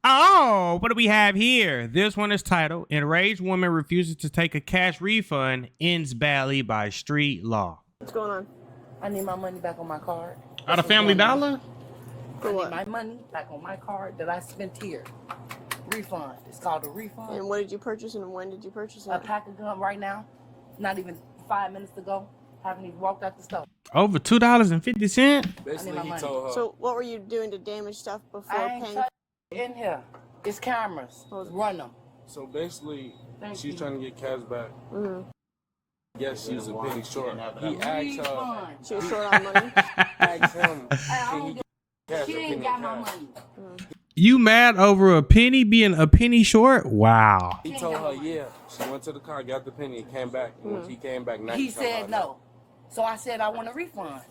Oh, what do we have here? This one is titled Enraged Woman Refuses to Take a Cash Refund, Ends Badly by Street Law. What's going on? I need my money back on my card. Out of Family Dollar? For I what? need my money back on my card that I spent here. Refund. It's called a refund. And what did you purchase and when did you purchase A it? pack of gum right now. Not even 5 minutes ago. Haven't even walked out the store. Over $2.50? Basically, my he money. told her. So what were you doing to damage stuff before I ain't paying? touched in here. It's cameras. Run them. So basically, Thank she's you. trying to get cash back. Mm-hmm. Yes, she was a penny short. He asked her. Refund. She was short on money. Asked him. I Can don't he give get cash? She or ain't penny got my cash? money. You mad over a penny being a penny short? Wow. He told her, yeah. She went to the car, got the penny, and came back. And when she came back, now He she's talking said about no. So I said I want a refund. that.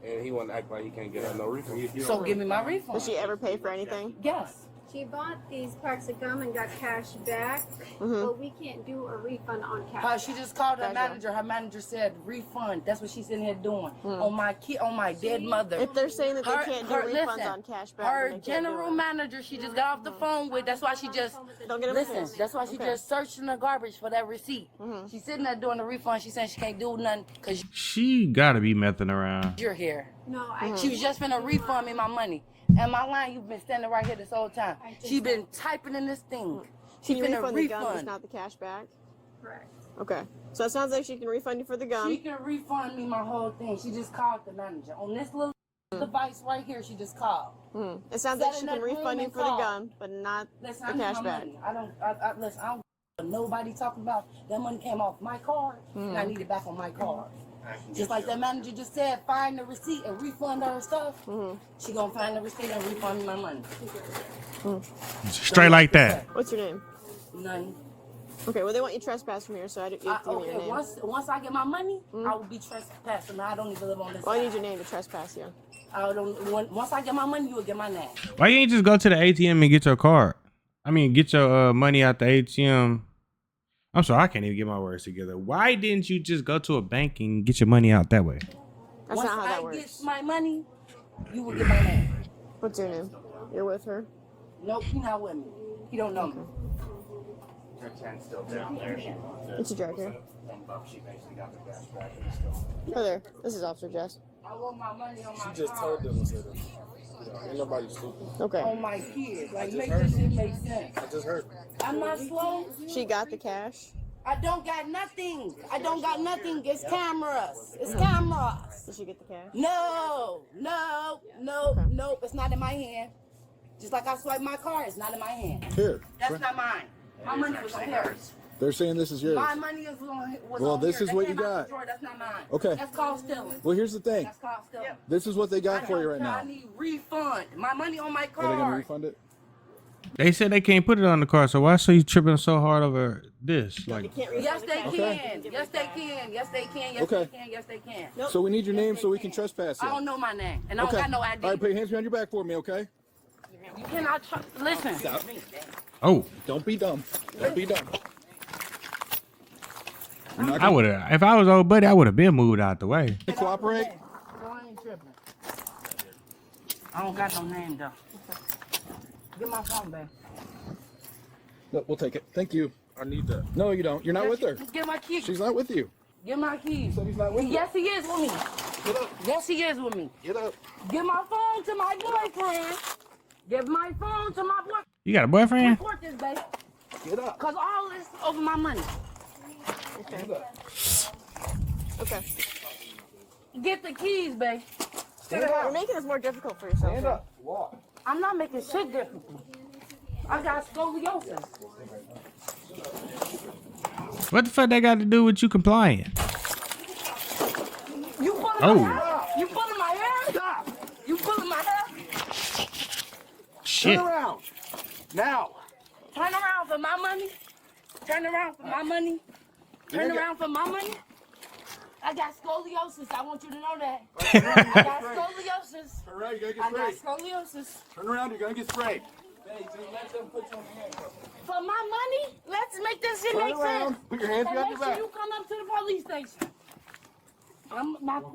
And he want to act like he can't get her no refund. So give me my refund. Did she ever pay for anything? Yes. She bought these packs of gum and got cash back, but we can't do a refund on cash. She just called her Gotcha. manager. Her manager said refund. That's what she's in here doing on my kid, on my dead mother. If they're saying that they can't do refunds listen, on cash back, her then they can't do general it. manager, she just got off the phone with. That's why she just Don't get listen. upset. That's why she Okay. just searched in the garbage for that receipt. She's sitting there doing the refund. She said she can't do nothing because She gotta be messing around. you're here. No, I She was just finna refund me my money. And my line, you've been standing right here this whole time. She's been typing in this thing. Can you finna refund the gum, just not the cash back? correct. Okay. So it sounds like she can refund you for the She gum. can refund me my whole thing. She just called the manager. On this little device right here, she just called. It sounds Sat like she in can that room refund you and for the called. gum, but not Listen, the I need cash my back. money. Listen, I don't what nobody talking about. That money came off my card, and I need it back on my card. Just like that manager just said, find the receipt and refund her stuff. She gonna find the receipt and refund me my money. Straight like that. What's your name? None. Okay, well, they want you trespass from here, so you have to give me your Okay, name. once I get my money, I will be trespassing. I don't even live on this Well, I side. need your name to trespass you. Once I get my money, you will get my name. Why you ain't just go to the ATM and get your card? I mean, get your money out the ATM. I'm sorry, I can't even get my words together. Why didn't you just go to a bank and get your money out that way? That's Once not how that I works. get my money, you will get my name. What's your name? You're with her? Nope, he not with me. He don't know me. It's a drag here. Oh, there. This is Officer Jess. I want my money on my She just card. told them to them. Ain't nobody stupid. Okay. On my kids. Like, make this shit make sense. I just heard. I'm not slow. She got the cash. I don't got nothing. I don't got nothing. It's cameras. It's cameras. Did she get the cash? No. It's not in my hand. Just like I swipe my card, it's not in my hand. Here. That's not mine. My money was on hers. They're saying this is yours. My money was on Well, this hers. is what That you came out got. the drawer. That's not mine. Okay. That's called stealing. Well, here's the thing. That's called stealing. This is what they I got for you don't right care. now. I need refund. My money on my Are they going to card. refund it? They said they can't put it on the card, so why so you tripping so hard over this? You Like, can't refund Yes, the they cash. can. Yes, they can. Yes, they can. Yes, Okay. they can. Yes, they can. Nope. So we need your Yes, name they so we can can. trespass I you. don't know my name, and I don't Okay. got no All ID. right, put your hands behind your back for me, okay? You cannot listen. Stop. oh, Don't be dumb. Don't be dumb. You're not I gonna would have. If I was old buddy, I would have been moved out the way. cooperate. So I ain't tripping. I don't got no name though. Get my phone back. No, we'll take it. Thank you. I need that. No, you don't. You're not with her. Get my keys. She's not with you. Get my keys. So he's not with you. Yes, he is with me. Get up. Yes, he is with me. Get up. Give my phone to my boyfriend. Give my phone to my boyfriend. You got a boyfriend? Report this, babe. Get up. Cause all this over my money. Get up. Okay. Get the keys, babe. You're making this more difficult for yourself. Stand here. up. Walk. I'm not making shit difficult. I got scoliosis. What the fuck that got to do with you complying? You pulling Oh. my hair? You pulling my hair? Stop. You pulling my hair? Shit. Turn around. Now. Turn around for my money. Turn around for my money. Turn around for my money. I got scoliosis. I want you to know that. I got scoliosis. All right, you gotta I got get sprayed. scoliosis. Turn around. You're gonna get sprayed. For my money, let's make this shit Turn make around. sense. Put your hands And behind make your sure back. you come up to the police station.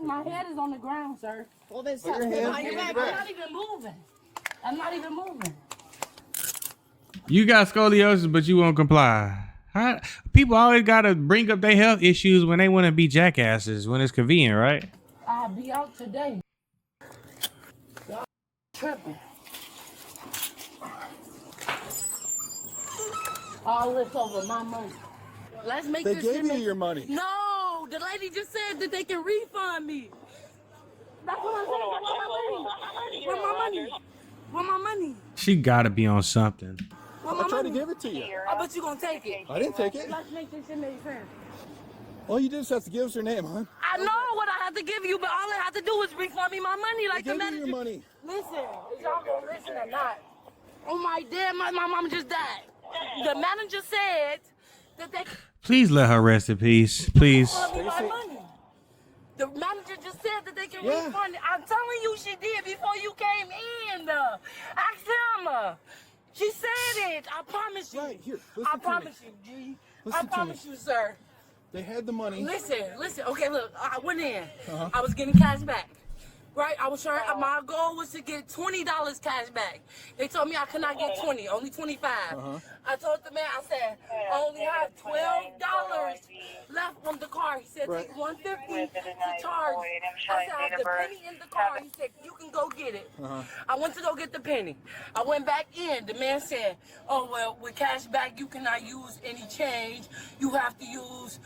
My head is on the ground, sir. Well, then Put stop your hands behind your behind back. your I'm not even moving. I'm not even moving. You got scoliosis, but you won't comply. How, people always gotta bring up their health issues when they want to be jackasses when it's convenient, right? I'll be out today. Y'all tripping. All this over my money. Let's make They this gave shit you make- your money. No, the lady just said that they can refund me. That's what I said. Where my money? Where my money? She gotta be on something. Where I my tried to money? give it to you. I bet you gonna take it. I didn't take it. Let's make this shit make sense. All you did is have to give us your name, huh? I know what I have to give you, but all I have to do is refund me my money like They the gave you manager. your money. Listen, is y'all gonna listen or not? Oh my dad, my mom just died. The manager said that they Please let her rest in peace. Please. refund me my money. The manager just said that they can Yeah. refund it. I'm telling you she did before you came in. Ask them. She said it. I promise you. Right, here, listen I to me. promise you, G. Listen I to me. promise you, sir. They had the money. Listen. Okay, look, I went in. Uh-huh. I was getting cash back. Right? I was trying, my goal was to get $20 cash back. They told me I could not get 20, only 25. Uh-huh. I told the man, I said, I only have $12 left on the car. He said, Right. take $150 to charge. I said, I have the penny in the car. He said, you can go get it. Uh-huh. I went to go get the penny. I went back in. The man said, oh, well, with cash back, you cannot use any change. You have to use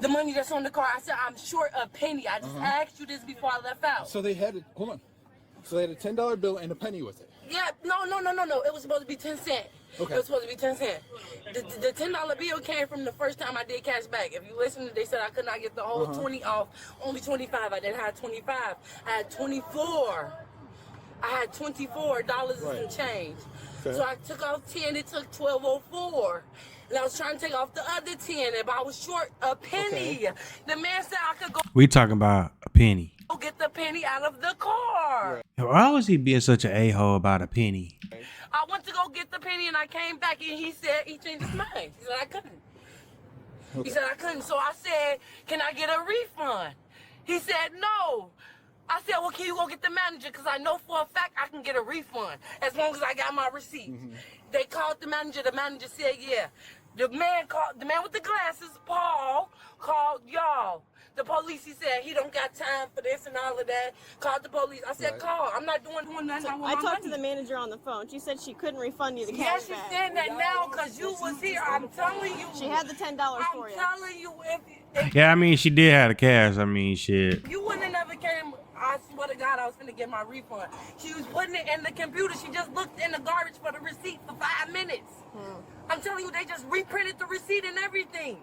the money that's on the car. I said, I'm short a penny. I just asked you this before I left out. So they had it. Hold on. So they had a $10 bill and a penny with it. Yeah, no. It was supposed to be 10 cents. Okay. It was supposed to be 10 cents. The $10 bill came from the first time I did cash back. If you listen, they said I could not get the whole 20 off, only 25. I didn't have 25. I had 24. I had $24 Right. and change. Okay. So I took off 10. It took 12.04. And I was trying to take off the other 10, but I was short a penny. Okay. The man said I could go We talking about a penny. get the penny out of the car. Why was he being such an a-hole about a penny? I went to go get the penny and I came back and he said he changed his mind. He said I couldn't. He said I couldn't. So I said, can I get a refund? He said no. I said, well, can you go get the manager? Because I know for a fact I can get a refund as long as I got my receipt. They called the manager. The manager said, yeah. The man with the glasses, Paul, called y'all. The police, he said, he don't got time for this and all of that. Called the police. I said, Right. call. I'm not doing nothing. I talked to the manager on the phone. She said she couldn't refund you the cash Yes, she back. said that now because you was here. I'm telling you. She had the $10 for I'm you. telling you, if Yeah, I mean, she did have the cash. I mean, shit. you wouldn't have never came, I swear to God, I was finna get my refund. She was putting it in the computer. She just looked in the garbage for the receipt for 5 minutes. I'm telling you, they just reprinted the receipt and everything.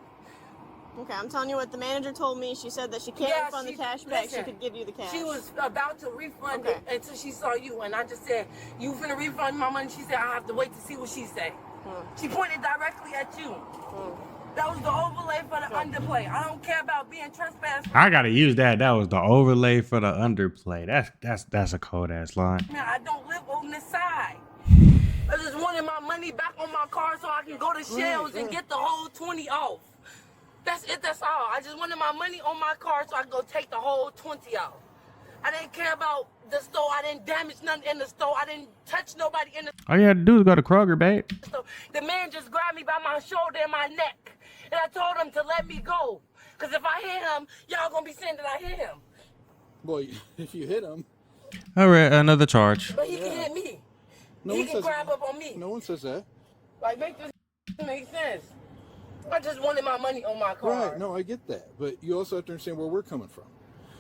Okay, I'm telling you what the manager told me. She said that she can't Yeah, refund she- the cash back. listen, She could give you the cash. She was about to refund Okay. it until she saw you, and I just said, you finna refund my money? She said, I have to wait to see what she said. She pointed directly at you. That was the overlay for the underplay. I don't care about being trespassed. I gotta use that. That was the overlay for the underplay. That's a cold ass line. Man, I don't live on this side. I just wanted my money back on my car so I can go to Shells and get the whole 20 off. That's it, that's all. I just wanted my money on my car so I could go take the whole 20 off. I didn't care about the store. I didn't damage nothing in the store. I didn't touch nobody in the All you had to do is go to Kroger, babe. store. The man just grabbed me by my shoulder and my neck. And I told him to let me go. Because if I hit him, y'all going to be saying that I hit him. Well, if you hit him, All right, another charge. But he can hit me. no He one can says grab up on me. No one says that. Like, make this make sense. I just wanted my money on my car. Right. No, I get that. But you also have to understand where we're coming from.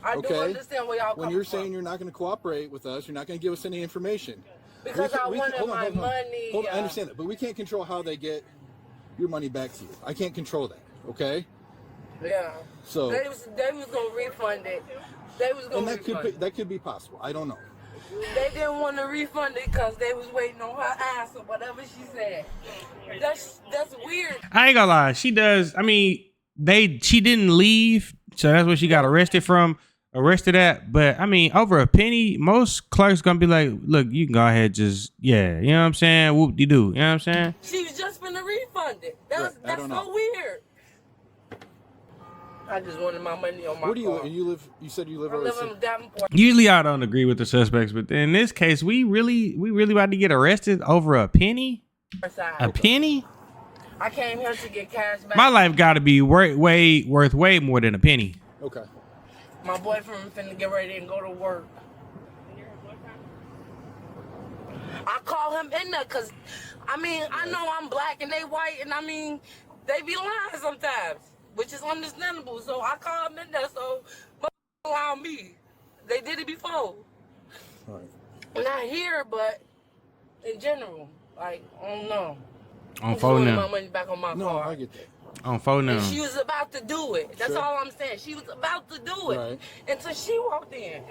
I do Okay. understand where y'all When coming you're from. saying you're not going to cooperate with us, you're not going to give us any information. Because I wanted hold on, my hold on. money. Hold on, I understand that, but we can't control how they get your money back to you. I can't control that. Okay. Yeah. So, They was gonna refund it. They was and gonna that refund that could be possible. I don't know. They didn't want to refund it because they was waiting on her ass or whatever she said. That's weird. I ain't gonna lie. She does. I mean, she didn't leave, so that's what she got arrested at. But I mean, over a penny, most clerks gonna be like, look, you can go ahead, just yeah, you know what I'm saying? Whoop de doo, you know what I'm saying? She was just gonna refund it. That's Right, I don't so know. weird. I just wanted my money on my Where do you car. you live? You said you live I over. live in Davenport. Usually I don't agree with the suspects, but in this case, we really about to get arrested over a penny. A penny? I came here to get cash back. My life got to be worth way more than a penny. Okay. My boyfriend finna get ready and go to work. I call him in there because, I mean, I know I'm black and they white, and I mean, they be lying sometimes, which is understandable. So I call him in there, so lie on me. They did it before. All right. Not here, but in general. Like, I don't know. On phone my now. money back on my No, car. I get that. On phone now. And she was about to do it. That's Sure. all I'm saying. She was about to do it Right. until she walked in.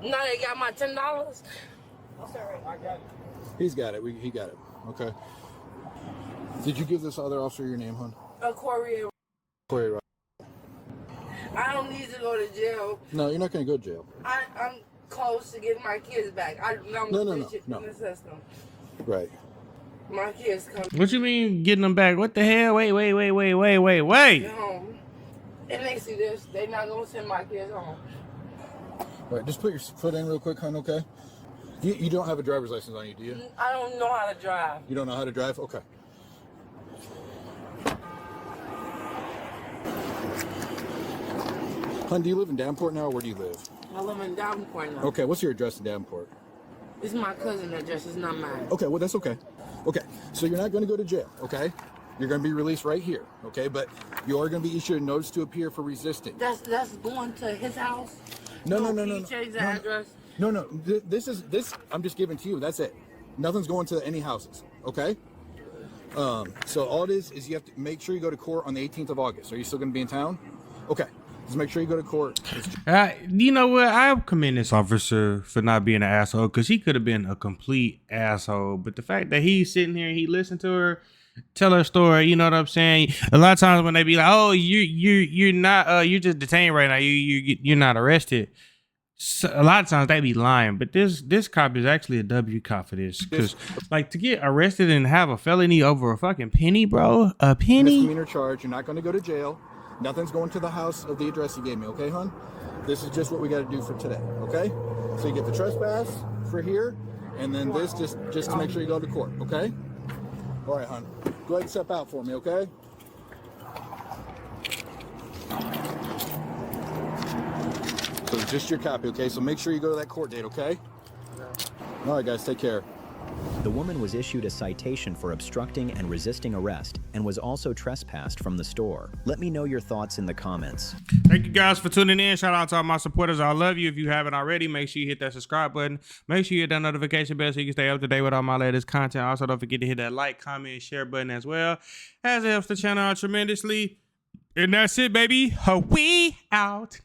Now they got my $10. He's got it. He got it. Okay. Did you give this other officer your name, hon? Corey, Corey, right? I don't need to go to jail. No, you're not going to go to jail. I'm close to getting my kids back. I'm No. in the system. Right. My kids come What you mean getting them back? What the hell? Wait. home. And they see this, they not gonna send my kids home. All right, just put your foot in real quick, hon, okay? You don't have a driver's license on you, do you? I don't know how to drive. You don't know how to drive? Okay. Hon, do you live in Davenport now, or where do you live? I live in Davenport now. Okay, what's your address in Davenport? It's my cousin's address, it's not mine. Okay, well, that's okay. Okay, so you're not going to go to jail, okay? You're going to be released right here, okay? But you are going to be issued a notice to appear for resisting. That's going to his house? No. Can you change the address? No. This I'm just giving to you. That's it. Nothing's going to any houses, okay? So all it is you have to make sure you go to court on the 18th of August. Are you still going to be in town? Okay. Just make sure you go to court. You know what? I commend this officer for not being an asshole, because he could have been a complete asshole. But the fact that he's sitting here and he listened to her tell her story, you know what I'm saying? A lot of times when they be like, "Oh, you're not you're just detained right now. You're not arrested." So a lot of times they be lying, but this cop is actually a W cop for this, because like to get arrested and have a felony over a fucking penny, bro, a penny. Misdemeanor charge. You're not going to go to jail. Nothing's going to the house of the address you gave me, okay, hon? This is just what we got to do for today, okay? So you get the trespass for here, and then this just to make sure you go to court, okay? All right, hon. Go ahead and step out for me, okay? So just your copy, okay? So make sure you go to that court date, okay? All right, guys, take care. The woman was issued a citation for obstructing and resisting arrest and was also trespassed from the store. Let me know your thoughts in the comments. Thank you guys for tuning in. Shout out to all my supporters. I love you. If you haven't already, make sure you hit that subscribe button. Make sure you hit that notification bell so you can stay up to date with all my latest content. Also, don't forget to hit that like, comment, and share button as well, as it helps the channel out tremendously. And that's it, baby. We out.